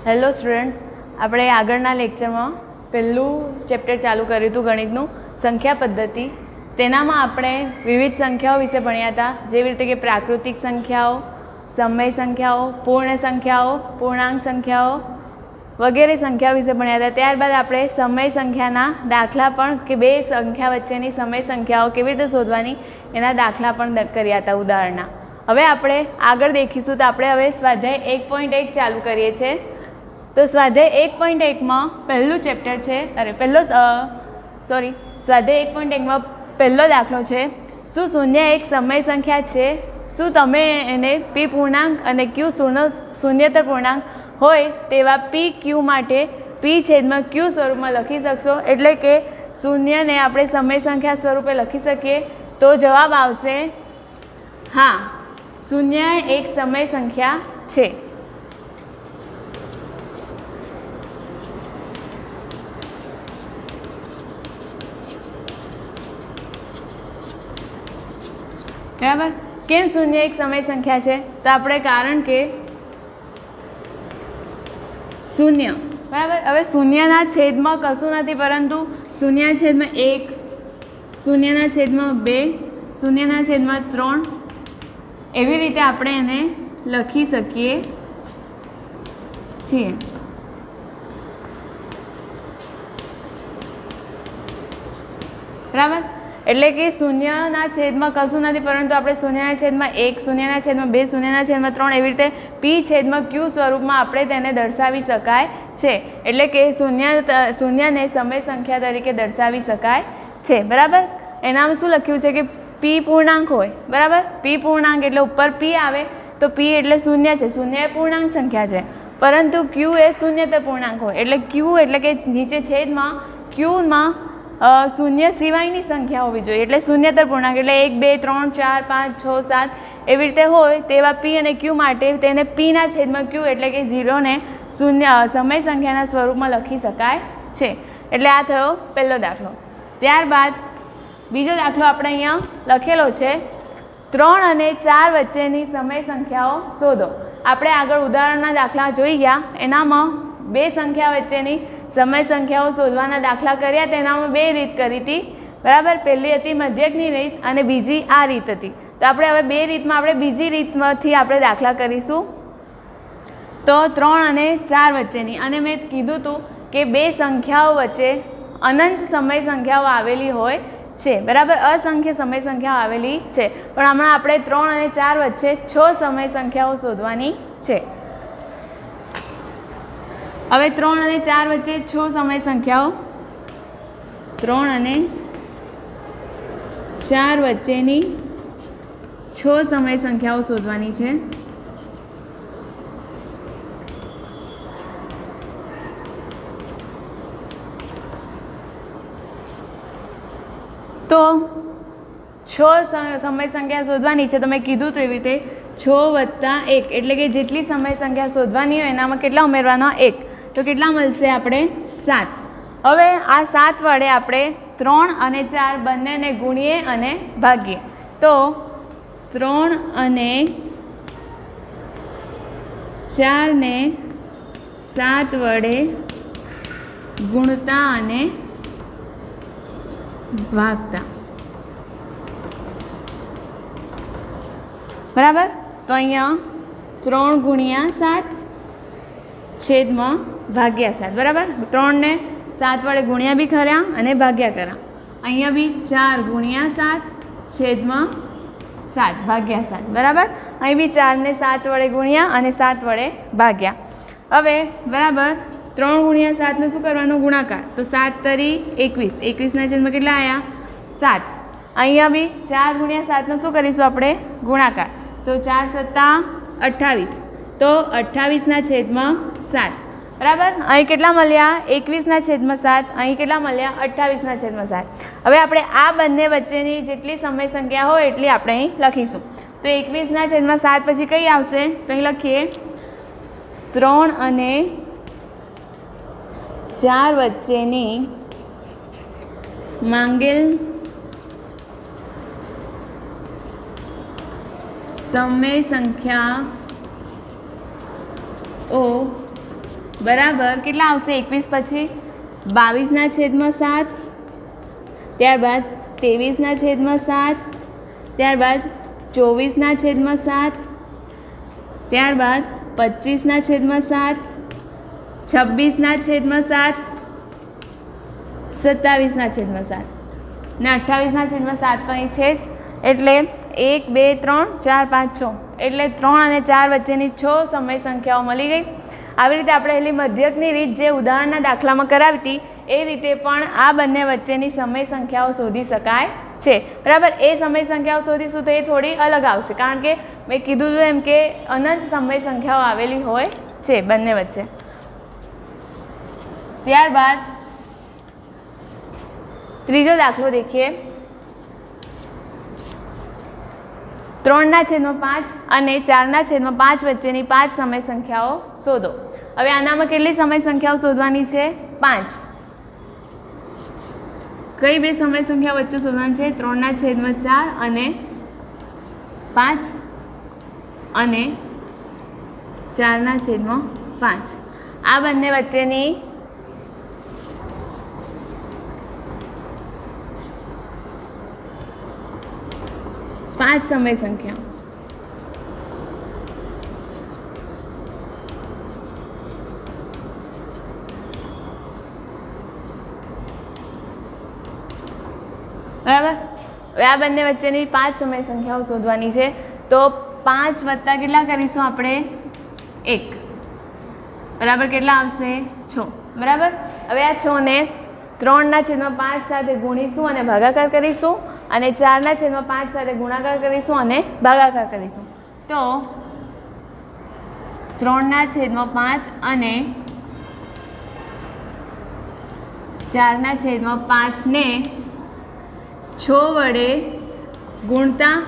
Hello student, આપણે આગળના લેક્ચરમાં પહેલું ચેપ્ટર ચાલુ કર્યું હતું ગણિતનું સંખ્યા પદ્ધતિ. તેનામાં આપણે વિવિધ સંખ્યાઓ વિશે ભણ્યા હતા, જેવી રીતે કે પ્રાકૃતિક સંખ્યાઓ, સમય સંખ્યાઓ, પૂર્ણ સંખ્યાઓ, પૂર્ણાંક સંખ્યાઓ વગેરે સંખ્યાઓ વિશે ભણ્યા હતા. ત્યારબાદ આપણે સમય સંખ્યાના દાખલા પણ કે બે સંખ્યા વચ્ચેની સમય સંખ્યાઓ કેવી રીતે શોધવાની એના દાખલા પણ કર્યા હતા ઉદાહરણના. હવે આપણે આગળ દેખીશું. તો આપણે હવે સ્વાધ્યાય 1.1 ચાલુ કરીએ છીએ. તો સ્વાધ્યાય 1.1માં પહેલું ચેપ્ટર છે, સ્વાધ્યાય 1.1માં પહેલો દાખલો છે, શું શૂન્ય એક સમય સંખ્યા છે? શું તમે એને પી પૂર્ણાંક અને ક્યુ શૂન્યતર પૂર્ણાંક હોય તેવા પી ક્યુ માટે પી છેદમાં ક્યુ સ્વરૂપમાં લખી શકશો? એટલે કે શૂન્યને આપણે સમય સંખ્યા સ્વરૂપે લખી શકીએ. તો જવાબ આવશે હા, શૂન્ય એક સમય સંખ્યા છે. બરાબર. કેમ શૂન્ય એક સમય સંખ્યા છે? તો આપણે કારણ કે શૂન્ય, બરાબર, હવે શૂન્યના છેદમાં કશું નથી, પરંતુ શૂન્યના છેદમાં 1, શૂન્યના છેદમાં 2, શૂન્યના છેદમાં 3 એવી રીતે આપણે એને લખી શકીએ છીએ. બરાબર. એટલે કે શૂન્યના છેદમાં કશું નથી, પરંતુ આપણે શૂન્યના છેદમાં 1, શૂન્યના છેદમાં 2, શૂન્યના છેદમાં 3 એવી રીતે પી છેદમાં ક્યુ સ્વરૂપમાં આપણે તેને દર્શાવી શકાય છે. એટલે કે શૂન્યને સમય સંખ્યા તરીકે દર્શાવી શકાય છે. બરાબર. એનામાં શું લખ્યું છે કે પી પૂર્ણાંક હોય. બરાબર. પી પૂર્ણાંક એટલે ઉપર પી આવે, તો પી એટલે શૂન્ય છે, શૂન્ય એ પૂર્ણાંક સંખ્યા છે, પરંતુ ક્યુ એ શૂન્યતર પૂર્ણાંક હોય. એટલે ક્યુ એટલે કે નીચે છેદમાં ક્યુમાં શૂન્ય સિવાયની સંખ્યા હોવી જોઈએ. એટલે શૂન્યતર પૂર્ણાંક એટલે 1, 2, 3, 4, 5, 6, 7 એવી રીતે હોય તેવા પી અને ક્યુ માટે તેને પીના છેદમાં ક્યુ એટલે કે 0ને શૂન્ય સમય સંખ્યાના સ્વરૂપમાં લખી શકાય છે. એટલે આ થયો પહેલો દાખલો. ત્યારબાદ બીજો દાખલો આપણે અહીંયા લખેલો છે, 3 અને 4 વચ્ચેની સમય સંખ્યાઓ શોધો. આપણે આગળ ઉદાહરણના દાખલા જોઈ ગયા, એનામાં બે સંખ્યા વચ્ચેની સમય સંખ્યાઓ શોધવાના દાખલા કર્યા. તેનામાં બે રીત કરી હતી. બરાબર. પહેલી હતી મધ્યકની રીત અને બીજી આ રીત હતી. તો આપણે હવે બે રીતમાં આપણે બીજી રીતમાંથી આપણે દાખલા કરીશું. તો 3 અને 4 વચ્ચેની, અને મેં કીધું હતું કે બે સંખ્યાઓ વચ્ચે અનંત સમય સંખ્યાઓ આવેલી હોય છે. બરાબર. અસંખ્ય સમય સંખ્યાઓ આવેલી છે, પણ હમણાં આપણે 3 અને 4 વચ્ચે 6 સમય સંખ્યાઓ શોધવાની છે. હવે 3 અને 4 વચ્ચે 6 સમય સંખ્યાઓ, 3 અને 4 વચ્ચેની 6 સમય સંખ્યાઓ શોધવાની છે. તો 6 સમય સંખ્યા શોધવાની છે. તો મેં કીધું તો એવી રીતે 6 + 1 એટલે કે જેટલી સમય સંખ્યા શોધવાની હોય એનામાં કેટલા ઉમેરવાના? 1. તો કેટલા મળશે આપણે? 7. હવે આ 7 વડે આપણે 3 અને 4 બંનેને ગુણીએ અને ભાગીએ. તો 3 અને 4ને 7 વડે ગુણતા અને ભાગતા. બરાબર. તો અહીંયા 3 × 7 છેદમાં ભાગ્યા 7. બરાબર. 3ને 7 વડે ગુણ્યા બી ખરા અને ભાગ્યા ખરા. અહીંયા બી 4 × 7 છેદમાં 7 ભાગ્યા 7. બરાબર. અહીં બી 4ને 7 વડે ગુણ્યા અને 7 વડે ભાગ્યા. હવે બરાબર 3 × 7નો શું કરવાનો? ગુણાકાર. તો 7 તરી 21, 21ના છેદમાં કેટલા આવ્યા? 7. અહીંયા બી 4 × 7નો શું કરીશું આપણે? ગુણાકાર. તો 4 × 7 = 28. તો 28ના છેદમાં 7. બરાબર. અહીં કેટલા મળ્યા? 21ના છેદમાં 7. અહીં કેટલા મળ્યા? 28ના છેદમાં 7. હવે આપણે આ બંને વચ્ચેની જેટલી સમય સંખ્યા હોય એટલી આપણે અહીં લખીશું. તો 21ના છેદમાં 7 પછી કઈ આવશે? તો અહીં લખીએ 3 અને 4 વચ્ચેની માંગેલ સમય સંખ્યાઓ બરાબર કેટલા આવશે 21 પછી 22/7, ત્યારબાદ 23/7, ત્યારબાદ 24/7, ત્યારબાદ 25/7, 26/7, 27/7 ને 28/7 તો અહીં છે જ. એટલે 1 2 3 4 5 6 એટલે 3 અને 4 વચ્ચેની 6 સમય સંખ્યાઓ મળી ગઈ. આવી રીતે આપણે પહેલી મધ્યકની રીત જે ઉદાહરણના દાખલામાં કરાવી હતી એ રીતે પણ આ બંને વચ્ચેની સમય સંખ્યાઓ શોધી શકાય છે. બરાબર, એ સમય સંખ્યાઓ શોધીશું તો એ થોડી અલગ આવશે, કારણ કે મેં કીધું હતું એમ કે અનંત સમય સંખ્યાઓ આવેલી હોય છે બંને વચ્ચે. ત્યારબાદ ત્રીજો દાખલો દેખીએ. 3/5 અને 4/5 વચ્ચેની 5 સમય સંખ્યાઓ શોધો. હવે આનામાં કેટલી સમય સંખ્યાઓ શોધવાની છે? 5. કઈ બે સમય સંખ્યા વચ્ચે શોધવાની છે? 3/4 અને 5 અને 4/5. આ બંને વચ્ચેની 5 સમય સંખ્યા. બરાબર, હવે આ બંને વચ્ચેની 5 સમય સંખ્યાઓ શોધવાની છે. તો 5 વત્તા કેટલા કરીશું આપણે? 1. બરાબર, કેટલા આવશે? 6. બરાબર, હવે આ 6 ને 3/5 સાથે ગુણીશું અને ભાગાકાર કરીશું, અને 4/5 સાથે ગુણાકાર કરીશું અને ભાગાકાર કરીશું. તો 3/5 અને 4/5 ને 6 વડે ગુણતા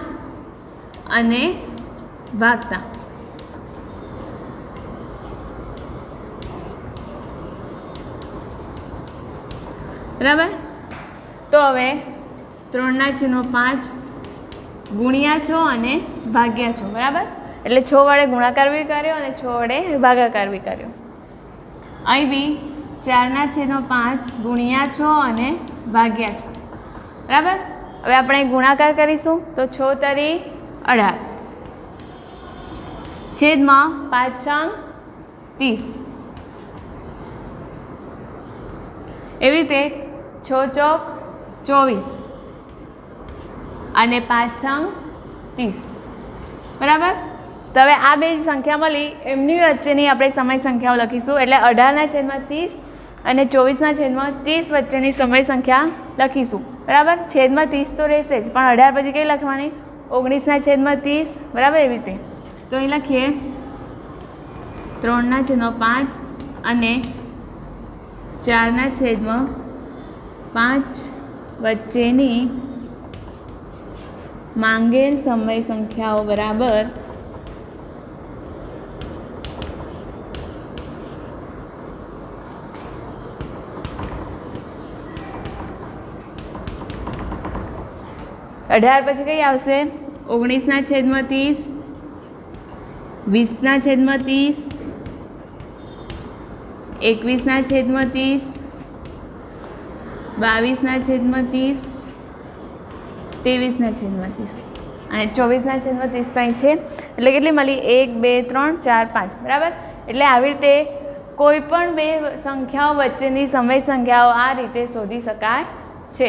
અને ભાગતા. બરાબર, તો હવે 3/5 ગુણ્યા 6 અને ભાગ્યા 6. બરાબર, એટલે 6 વડે ગુણાકાર બી કર્યો અને 6 વડે ભાગાકાર બી કર્યો. અહીં બી 4/5 ગુણ્યા 6 અને ભાગ્યા 6. બરાબર, હવે આપણે ગુણાકાર કરીશું તો 6 તરી 18 છેદમાં 5 છંગ 30. એવી રીતે 6 ચોક 24 અને 5 છંગ 30. બરાબર, તો હવે આ બે સંખ્યા મળી એમની વચ્ચેની આપણે સમય સંખ્યાઓ લખીશું. એટલે 18/30 અને 24/30 વચ્ચેની સમય સંખ્યા લખીશું. બરાબર, છેદમાં 30 તો રહેશે જ, પણ 18 પછી કઈ લખવાની? 19/30. બરાબર, એવી રીતે તો અહીં લખીએ 3/5 અને 4/5 વચ્ચેની માંગેલ સમય સંખ્યાઓ બરાબર 18 પછી કઈ આવશે? 19/30, 20/30, 21/30, 22/30, 23/30 અને 24/30 ત્યાં છે. એટલે કેટલી મળી? 1 2 3 4 5. બરાબર, એટલે આવી રીતે કોઈ પણ બે સંખ્યાઓ વચ્ચેની સમય સંખ્યાઓ આ રીતે શોધી શકાય છે.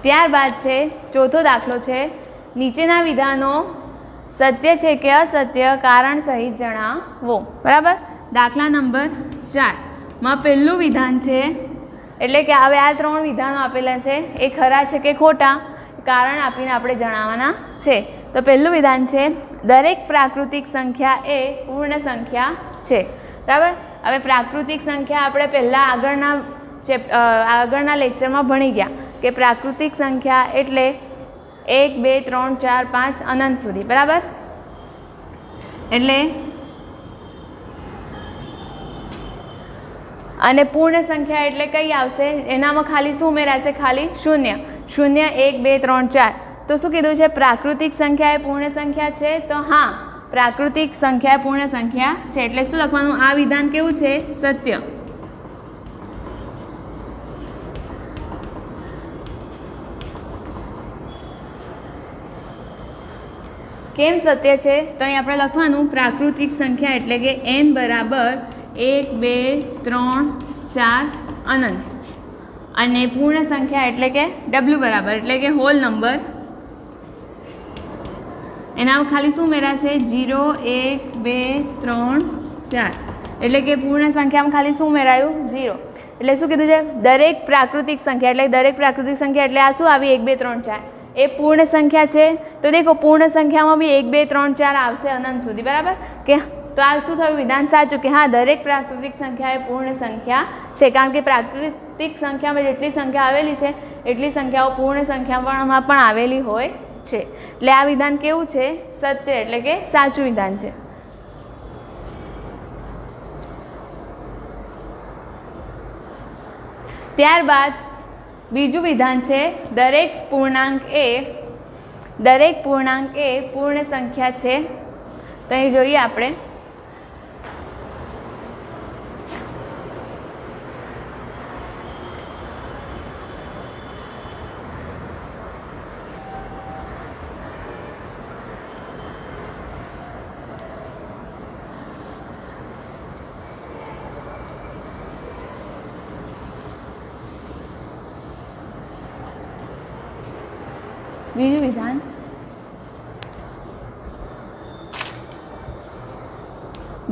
ત્યારબાદ છે ચોથો દાખલો છે. નીચેના વિધાનો સત્ય છે કે અસત્ય કારણ સહિત જણાવો. બરાબર, દાખલા નંબર 4 માં પહેલું વિધાન છે, એટલે કે હવે આ 3 વિધાનો આપેલા છે, એ ખરા છે કે ખોટા કારણ આપીને આપણે જણાવવાના છે. તો પહેલું વિધાન છે દરેક પ્રાકૃતિક સંખ્યા એ પૂર્ણ સંખ્યા છે. બરાબર, હવે પ્રાકૃતિક સંખ્યા આપણે પહેલાં આગળના લેક્ચરમાં ભણી ગયા કે પ્રાકૃતિક સંખ્યા એટલે 1 2 3 4 5 અનંત સુધી. બરાબર, એટલે અને પૂર્ણ સંખ્યા એટલે કઈ આવશે? એનામાં ખાલી શું ઉમેરાશે? ખાલી 0. 0 1 2 3 4. તો શું કીધું છે? પ્રાકૃતિક સંખ્યા એ પૂર્ણ સંખ્યા છે. તો હા, પ્રાકૃતિક સંખ્યા પૂર્ણ સંખ્યા છે. એટલે શું લખવાનું? આ વિધાન કેવું છે? સત્ય. કેમ સત્ય છે? તો અહીં આપણે લખવાનું પ્રાકૃતિક સંખ્યા એટલે કે n બરાબર 1 2 3 4 અનંત, અને પૂર્ણ સંખ્યા એટલે કે w બરાબર એટલે કે હોલ નંબર, એના ખાલી શું મેળાશે? 0 1 2 3 4, એટલે કે પૂર્ણ સંખ્યામાં ખાલી શું મેળાયું? 0. એટલે શું કીધું છે? દરેક પ્રાકૃતિક સંખ્યા એટલે દરેક પ્રાકૃતિક સંખ્યા એટલે આ શું આવી? 1 2 3 4 એ પૂર્ણ સંખ્યા છે. તો દેખો પૂર્ણ સંખ્યામાં બી 1 2 3 4 આવશે અનંત સુધી, બરાબર કે? તો આ શું થયું? વિધાન સાચું કે હા, દરેક પ્રાકૃતિક સંખ્યા એ પૂર્ણ સંખ્યા છે, કારણ કે પ્રાકૃતિક સંખ્યામાં જેટલી સંખ્યા આવેલી છે એટલી સંખ્યાઓ પૂર્ણ સંખ્યામાં પણ આવેલી હોય છે. એટલે આ વિધાન કેવું છે? સત્ય, એટલે કે સાચું વિધાન છે. ત્યારબાદ બીજું વિધાન છે દરેક પૂર્ણાંક એ પૂર્ણ સંખ્યા છે. તો અહીં જોઈએ આપણે. બીજું વિધાન,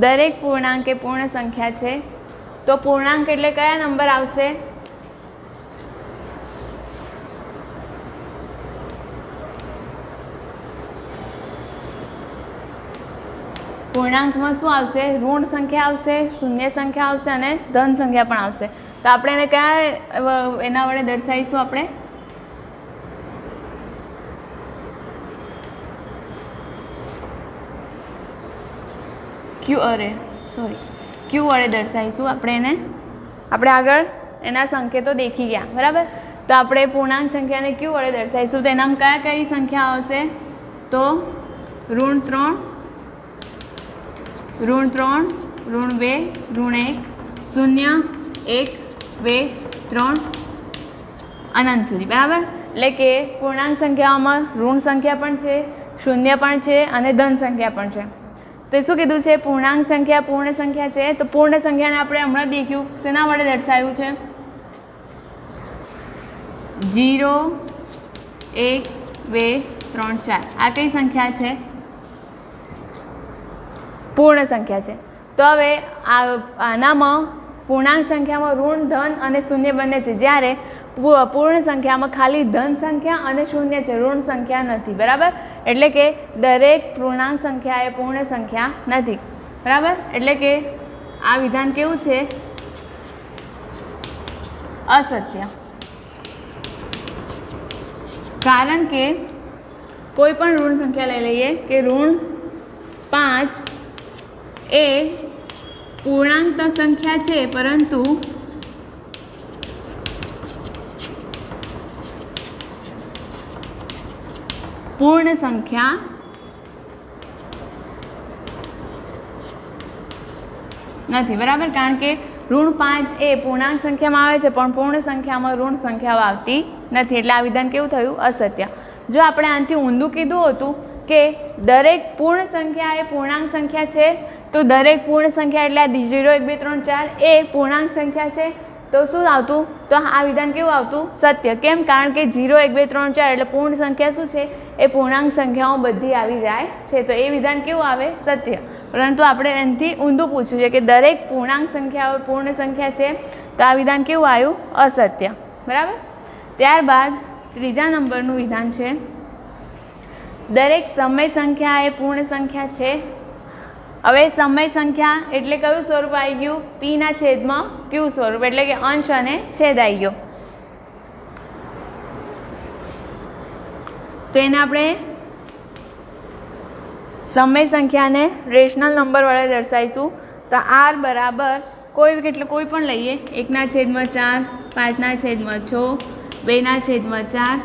દરેક પૂર્ણાંક એ પૂર્ણ સંખ્યા છે. તો પૂર્ણાંક એટલે કયા નંબર આવશે? પૂર્ણાંકમાં શું આવશે? ઋણ સંખ્યા આવશે, શૂન્ય સંખ્યા આવશે અને ધન સંખ્યા પણ આવશે. તો આપણે એને કયા એના વડે દર્શાવીશું? આપણે ક્યુ વડે દર્શાવીશું આપણે એને. આપણે આગળ એના સંકેતો દેખી ગયા, બરાબર? તો આપણે પૂર્ણાંક સંખ્યાને ક્યુ વડે દર્શાવીશું. તો એનામાં કયા કઈ સંખ્યા આવશે? તો ઋણ 3, ઋણ 3, ઋણ 2, ઋણ 1, 0 1 2 3 અનંત સુધી, બરાબર? એટલે કે પૂર્ણાંક સંખ્યાઓમાં ઋણ સંખ્યા પણ છે, શૂન્ય પણ છે અને ધન સંખ્યા પણ છે. તો શું કીધું છે? પૂર્ણાંક સંખ્યા પૂર્ણ સંખ્યા છે. તો પૂર્ણ સંખ્યાને આપણે હમણાં દેખ્યું શેના વડે દર્શાવ્યું છે? 0 1 2 3 4. આ કઈ સંખ્યા છે? પૂર્ણ સંખ્યા છે. તો હવે આનામાં પૂર્ણાંક સંખ્યામાં ઋણ ધન અને શૂન્ય બંને છે, જ્યારે પૂર્ણ સંખ્યામાં ખાલી ધન સંખ્યા અને શૂન્ય છે, ઋણ સંખ્યા નથી, બરાબર? એટલે કે દરેક પૂર્ણાંક સંખ્યા એ પૂર્ણ સંખ્યા નથી, બરાબર? એટલે કે આ વિધાન કેવું છે? અસત્ય. કારણ કે કોઈ પણ ઋણ સંખ્યા લઈ લઈએ કે ઋણ 5 એ પૂર્ણાંક તો સંખ્યા છે, પરંતુ પૂર્ણ સંખ્યા નથી, બરાબર? કારણ કે ઋણ 5 એ પૂર્ણાંક સંખ્યામાં આવે છે, પણ પૂર્ણ સંખ્યામાં ઋણ સંખ્યાઓ આવતી નથી. એટલે આ વિધાન કેવું થયું? અસત્ય. જો આપણે આનાથી ઊંધું કીધું હતું કે દરેક પૂર્ણ સંખ્યા એ પૂર્ણાંક સંખ્યા છે, તો દરેક પૂર્ણ સંખ્યા એટલે 0 1 2 3 4 એ પૂર્ણાંક સંખ્યા છે, તો શું આવતું? તો આ વિધાન કેવું આવતું? સત્ય. કેમ? કારણ કે 0 1 2 3 4 એટલે પૂર્ણ સંખ્યા શું છે? એ પૂર્ણાંક સંખ્યાઓ બધી આવી જાય છે. તો એ વિધાન કેવું આવે? સત્ય. પરંતુ આપણે એનાથી ઊંધું પૂછ્યું છે કે દરેક પૂર્ણાંક સંખ્યાઓ પૂર્ણ સંખ્યા છે, તો આ વિધાન કેવું આવ્યું? અસત્ય, બરાબર? ત્યારબાદ ત્રીજા નંબરનું વિધાન છે દરેક સમય સંખ્યા એ પૂર્ણ સંખ્યા છે. હવે સમય સંખ્યા એટલે કયું સ્વરૂપ આવી ગયું? p ના છેદમાં q સ્વરૂપ, એટલે કે અંશ અને છેદ આવી ગયો. તો એને આપણે સમય સંખ્યાને રેશનલ નંબર વડે દર્શાવીશું. તો r બરાબર કોઈ પણ લઈએ, 1/4, 5/6, 2/4,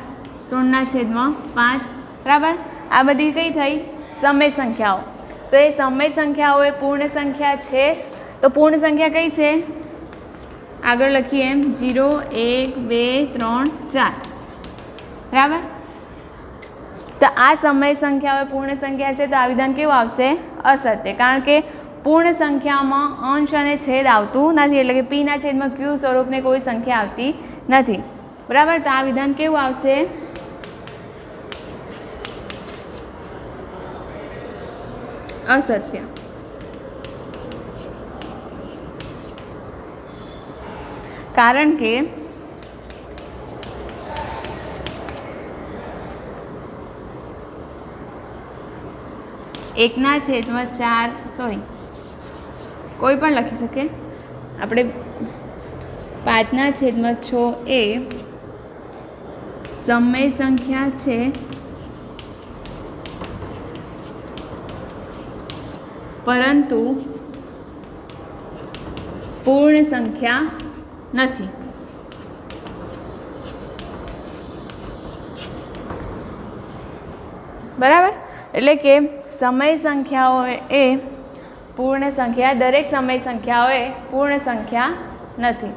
3/5, બરાબર? આ બધી કઈ થઈ? સમય સંખ્યાઓ. તો એ સમય સંખ્યાઓ એ પૂર્ણ સંખ્યા છે. તો પૂર્ણ સંખ્યા કઈ છે? આગળ લખીએ એમ 0 1 2 3 4 બરાબર. તો આ સમય સંખ્યાઓ પૂર્ણ સંખ્યા છે. તો આ વિધાન કેવું આવશે? અસત્ય. કારણ કે પૂર્ણ સંખ્યામાં અંશ અને છેદ આવતું નથી, એટલે કે પીના છેદમાં ક્યુ સ્વરૂપને કોઈ સંખ્યા આવતી નથી. બરાબર. તો આ વિધાન કેવું આવશે? અસત્ય. કારણ કે એકના છેદમાં 4 સોરી કોઈ પણ લખી શકે, આપણે 5ના છેદમાં 6 એ સમય સંખ્યા છે, પરંતુ પૂર્ણ સંખ્યા નથી. બરાબર. એટલે કે સમય સંખ્યાઓ એ પૂર્ણ સંખ્યા, દરેક સમય સંખ્યાઓ એ પૂર્ણ સંખ્યા નથી.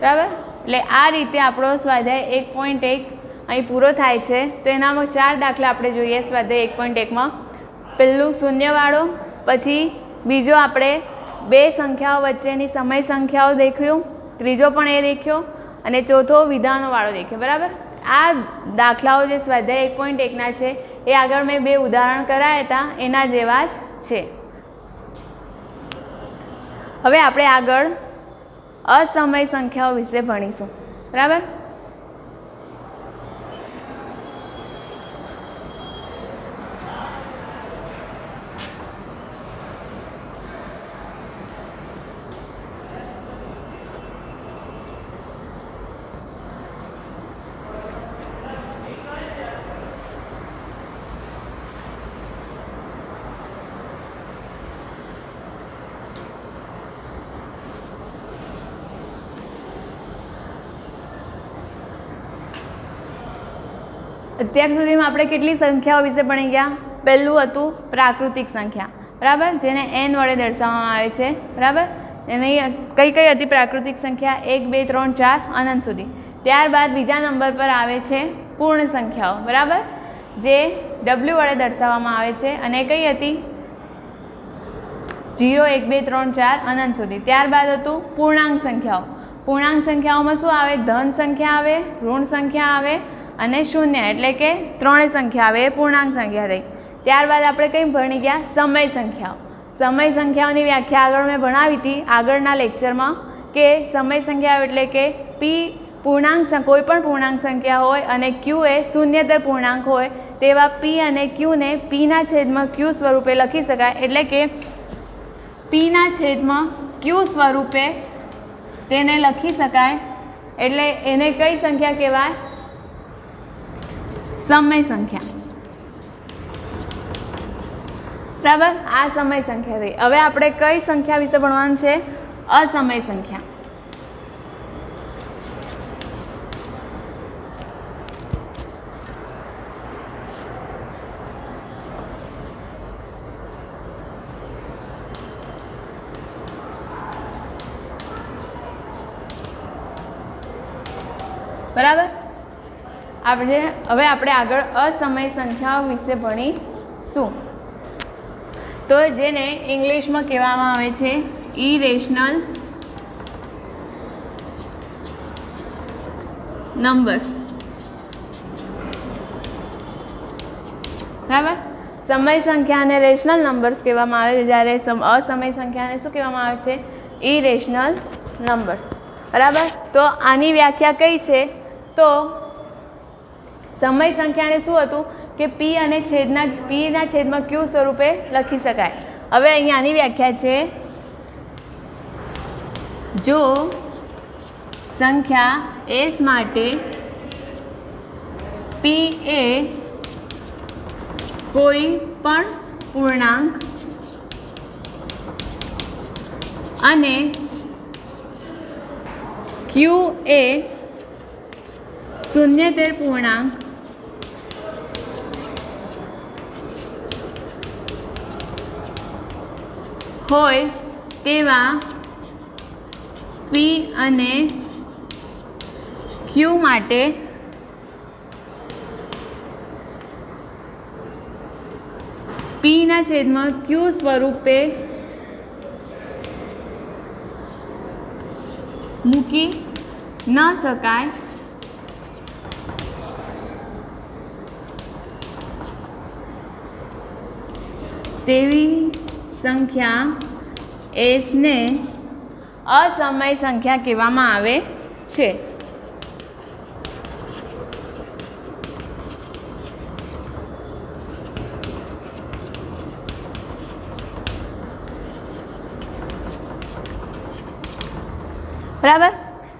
બરાબર. એટલે આ રીતે આપણો સ્વાધ્યાય 1.1 અહીં પૂરો થાય છે. તો એનામાં 4 દાખલા આપણે જોઈએ સ્વાધ્યાય 1.1માં. પહેલું શૂન્યવાળો, પછી બીજો આપણે બે સંખ્યાઓ વચ્ચેની સમય સંખ્યાઓ દેખ્યું, ત્રીજો પણ એ દેખ્યો, અને ચોથો વિધાનોવાળો દેખ્યો. બરાબર. આ દાખલાઓ જે સ્વાધ્યાય 1.1ના છે એ આગળ મેં 2 ઉદાહરણ કરાયા હતા એના જેવા જ છે. હવે આપણે આગળ અસમય સંખ્યાઓ વિશે ભણીશું. બરાબર. અત્યાર સુધીમાં આપણે કેટલી સંખ્યાઓ વિશે ભણી ગયા? પહેલું હતું પ્રાકૃતિક સંખ્યા. બરાબર. જેને n વડે દર્શાવવામાં આવે છે. બરાબર. એની કઈ કઈ હતી પ્રાકૃતિક સંખ્યા? 1 2 3 4 અનંત સુધી. ત્યારબાદ બીજા નંબર પર આવે છે પૂર્ણ સંખ્યાઓ. બરાબર. જે w વડે દર્શાવવામાં આવે છે, અને કઈ હતી? 0 1 2 3 4 અનંત સુધી. ત્યારબાદ હતું પૂર્ણાંક સંખ્યાઓ. પૂર્ણાંક સંખ્યાઓમાં શું આવે? ધન સંખ્યા આવે, ઋણ સંખ્યા આવે અને શૂન્ય, એટલે કે ત્રણેય સંખ્યા આવે એ પૂર્ણાંક સંખ્યા થઈ. ત્યારબાદ આપણે કંઈ ભણી ગયા? સમય સંખ્યાઓ. સમય સંખ્યાઓની વ્યાખ્યા આગળ મેં ભણાવી હતી આગળના લેક્ચરમાં, કે સમય સંખ્યાઓ એટલે કે પી પૂર્ણાંક, કોઈ પણ પૂર્ણાંક સંખ્યા હોય અને ક્યુ એ શૂન્યતર પૂર્ણાંક હોય તેવા પી અને ક્યુને પીના છેદમાં ક્યુ સ્વરૂપે લખી શકાય. એટલે કે પીના છેદમાં ક્યુ સ્વરૂપે તેને લખી શકાય. એટલે એને કઈ સંખ્યા કહેવાય? સમય સંખ્યા. બરાબર. આ સમય સંખ્યા થઈ. હવે આપણે કઈ સંખ્યા વિશે ભણવાનું છે? અસમય સંખ્યા. બરાબર. હવે આપણે આગળ અસમય સંખ્યાઓ વિશે ભણીશું. તો જેને ઇંગ્લિશમાં કહેવામાં આવે છે ઇરેશનલ નંબર્સ. બરાબર. સમય સંખ્યાને રેશનલ નંબર્સ કહેવામાં આવે છે, જ્યારે અસમય સંખ્યાને શું કહેવામાં આવે છે? Irrational numbers. બરાબર. તો આની વ્યાખ્યા કઈ છે? તો સમય સંખ્યાને શું હતું કે પી અને પીના છેદમાં ક્યુ સ્વરૂપે લખી શકાય. હવે અહીંયા આની વ્યાખ્યા છે, જો સંખ્યા એસ માટે પી એ કોઈ પણ પૂર્ણાંક અને ક્યુ એ શૂન્યતર પૂર્ણાંક હોય તેવા પી અને ક્યુ માટે પીના છેદમાં ક્યુ સ્વરૂપે મૂકી ન શકાય તેવી સંખ્યા એસને અસમય સંખ્યા કહેવામાં આવે છે. બરાબર.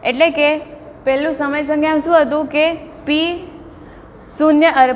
એટલે કે પહેલું સમય સંખ્યા શું હતું કે પી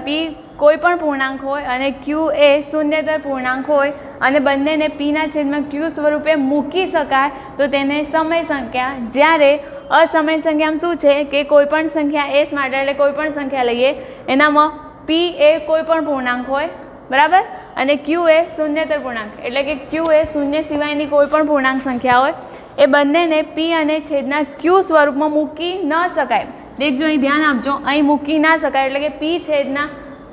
પી કોઈ પણ પૂર્ણાંક હોય અને ક્યુ એ શૂન્યતર પૂર્ણાંક હોય અને બંનેને પીના છેદમાં ક્યુ સ્વરૂપે મૂકી શકાય તો તેને સમય સંખ્યા. જ્યારે અસમય સંખ્યામાં શું છે કે કોઈ પણ સંખ્યા એસ માટે એટલે કોઈ પણ સંખ્યા લઈએ એનામાં પી એ કોઈ પણ પૂર્ણાંક હોય બરાબર અને ક્યુ એ શૂન્યતર પૂર્ણાંક એટલે કે ક્યુ એ શૂન્ય સિવાયની કોઈ પણ પૂર્ણાંક સંખ્યા હોય એ બંનેને પી અને છેદના ક્યુ સ્વરૂપમાં મૂકી ન શકાય. દેખજો અહીં ધ્યાન આપજો, અહીં મૂકી ના શકાય એટલે કે પી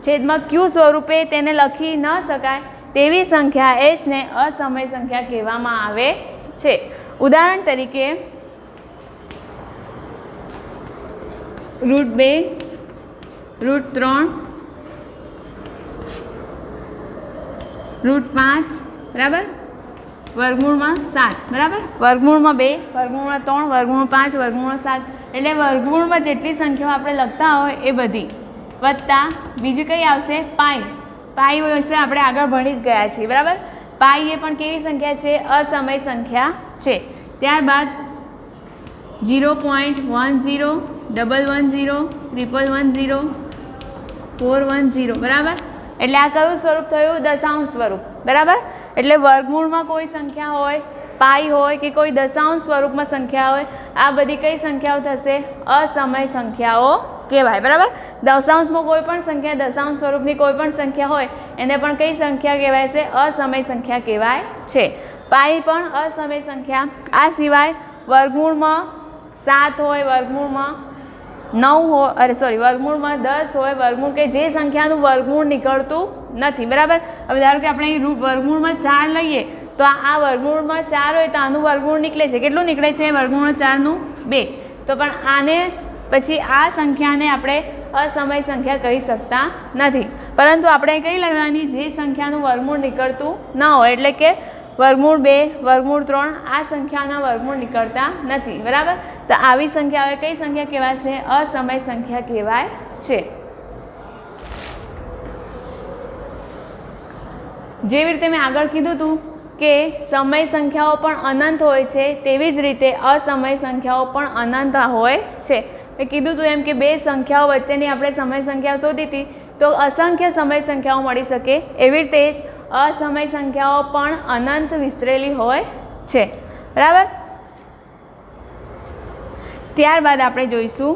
છેદમાં ક્યુ સ્વરૂપે તેને લખી ન શકાય તેવી સંખ્યા એસને અસમય સંખ્યા કહેવામાં આવે છે. ઉદાહરણ તરીકે √2 √3 √5 બરાબર વર્ગમૂળમાં 7 બરાબર વર્ગમૂળમાં 2 વર્ગમૂળમાં 3 વર્ગમૂળ 5 વર્ગમૂળ 7 એટલે વર્ગમૂળમાં જેટલી સંખ્યાઓ આપણે લખતા હોય એ બધી વત્તા બીજી કઈ આવશે પાઈ વિશે આપણે આગળ ભણી જ ગયા છીએ બરાબર. પાઈ એ પણ કેવી સંખ્યા છે અસમય સંખ્યા છે. ત્યારબાદ 0.10 110 111 410 બરાબર એટલે આ કયું સ્વરૂપ થયું દશાંશ સ્વરૂપ બરાબર. એટલે વર્ગમૂળમાં કોઈ સંખ્યા હોય પાઈ હોય કે કોઈ દશાંશ સ્વરૂપમાં સંખ્યા હોય આ બધી કઈ સંખ્યાઓ થશે અસમય સંખ્યાઓ કહેવાય બરાબર. દશાંશમાં કોઈ પણ સંખ્યા દશાંશ સ્વરૂપની કોઈ પણ સંખ્યા હોય એને પણ કઈ સંખ્યા કહેવાય છે અસમય સંખ્યા કહેવાય છે. પાઈ પણ અસમય સંખ્યા. આ સિવાય વર્ગમૂળમાં 7 હોય વર્ગમૂળમાં 9 હોય વર્ગમૂળમાં 10 હોય વર્ગમૂળ કે જે સંખ્યાનું વર્ગમૂળ નીકળતું નથી બરાબર. હવે ધારો કે આપણે વર્ગમૂળમાં 4 લઈએ તો આ વર્ગમૂળમાં 4 હોય તો આનું વર્ગમૂળ નીકળે છે કેટલું નીકળે છે વર્ગમૂળ 4નું 2 તો પણ આને પછી આ સંખ્યાને આપણે અસમય સંખ્યા કહી શકતા નથી. પરંતુ આપણે કઈ લેવાની જે સંખ્યાનું વર્ગમૂળ નીકળતું ન હોય એટલે કે વર્ગમૂળ 2 વર્ગમૂળ 3 આ સંખ્યાના વર્ગમૂળ નીકળતા નથી બરાબર. તો આવી સંખ્યા કઈ સંખ્યા કહેવાશે અસમય સંખ્યા કહેવાય છે. જેવી રીતે મેં આગળ કીધું હતું કે સમય સંખ્યાઓ પણ અનંત હોય છે તેવી જ રીતે અસમય સંખ્યાઓ પણ અનંત હોય છે. મેં કીધું હતું એમ કે બે સંખ્યાઓ વચ્ચેની આપણે સમય સંખ્યાઓ શોધી હતી તો અસંખ્ય સમય સંખ્યાઓ મળી શકે એવી રીતે જ અસમય સંખ્યાઓ પણ અનંત વિસ્તરેલી હોય છે બરાબર. ત્યારબાદ આપણે જોઈશું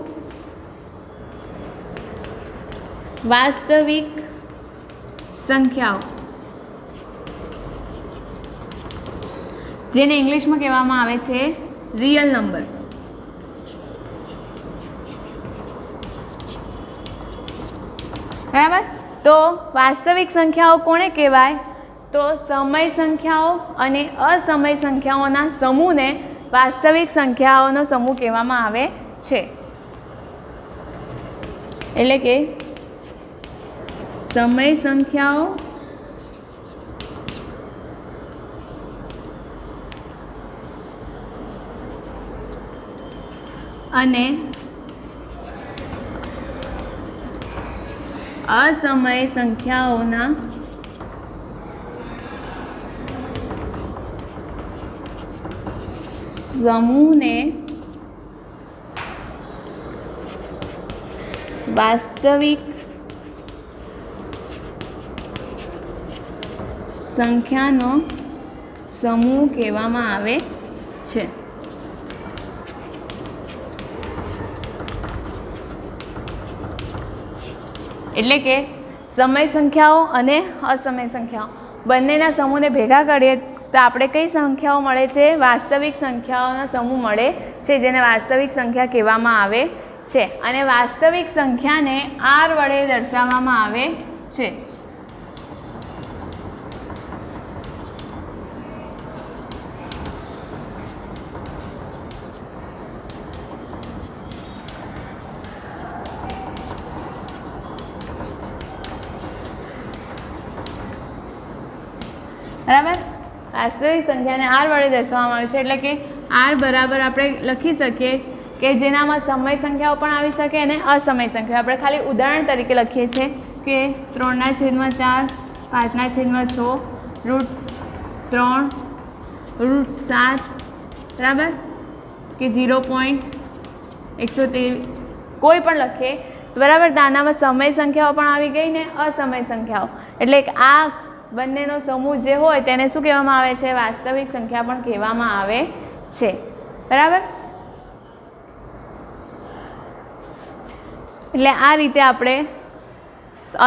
વાસ્તવિક સંખ્યાઓ જેને ઇંગ્લિશમાં કહેવામાં આવે છે રિયલ નંબર્સ. બરાબર. તો વાસ્તવિક સંખ્યાઓ કોને કહેવાય તો સમય સંખ્યાઓ અને અસમય સંખ્યાઓના સમૂહને વાસ્તવિક સંખ્યાઓનો સમૂહ કહેવામાં આવે છે. એટલે કે સમય સંખ્યાઓ અને અસમય સંખ્યાઓના સમૂહને વાસ્તવિક સંખ્યાનો સમૂહ કહેવામાં આવે છે. એટલે કે સમય સંખ્યાઓ અને અસમય સંખ્યાઓ બંનેના સમૂહને ભેગા કરીએ તો આપણે કઈ સંખ્યાઓ મળે છે? વાસ્તવિક સંખ્યાઓનો સમૂહ મળે છે, જેને વાસ્તવિક સંખ્યા કહેવામાં આવે છે. અને વાસ્તવિક સંખ્યાને r વડે દર્શાવવામાં આવે છે. બરાબર, વાસ્તવિક સંખ્યાને r વડે દર્શાવવામાં આવે છે, એટલે કે r બરાબર આપણે લખી શકીએ કે જેનામાં સમય સંખ્યાઓ પણ આવી શકે અને અસમય સંખ્યાઓ. આપણે ખાલી ઉદાહરણ તરીકે લખીએ છીએ કે 3/4, 5/6, √3, √7, બરાબર, કે 0.123 કોઈ પણ લખીએ, બરાબર. તો આનામાં સમય સંખ્યાઓ પણ આવી ગઈ ને અસમય સંખ્યાઓ, એટલે આ બંનેનો સમૂહ જે હોય તેને શું કહેવામાં આવે છે? વાસ્તવિક સંખ્યા પણ કહેવામાં આવે છે. બરાબર, એટલે આ રીતે આપણે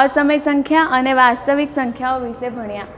અસમય સંખ્યા અને વાસ્તવિક સંખ્યાઓ વિશે ભણ્યા.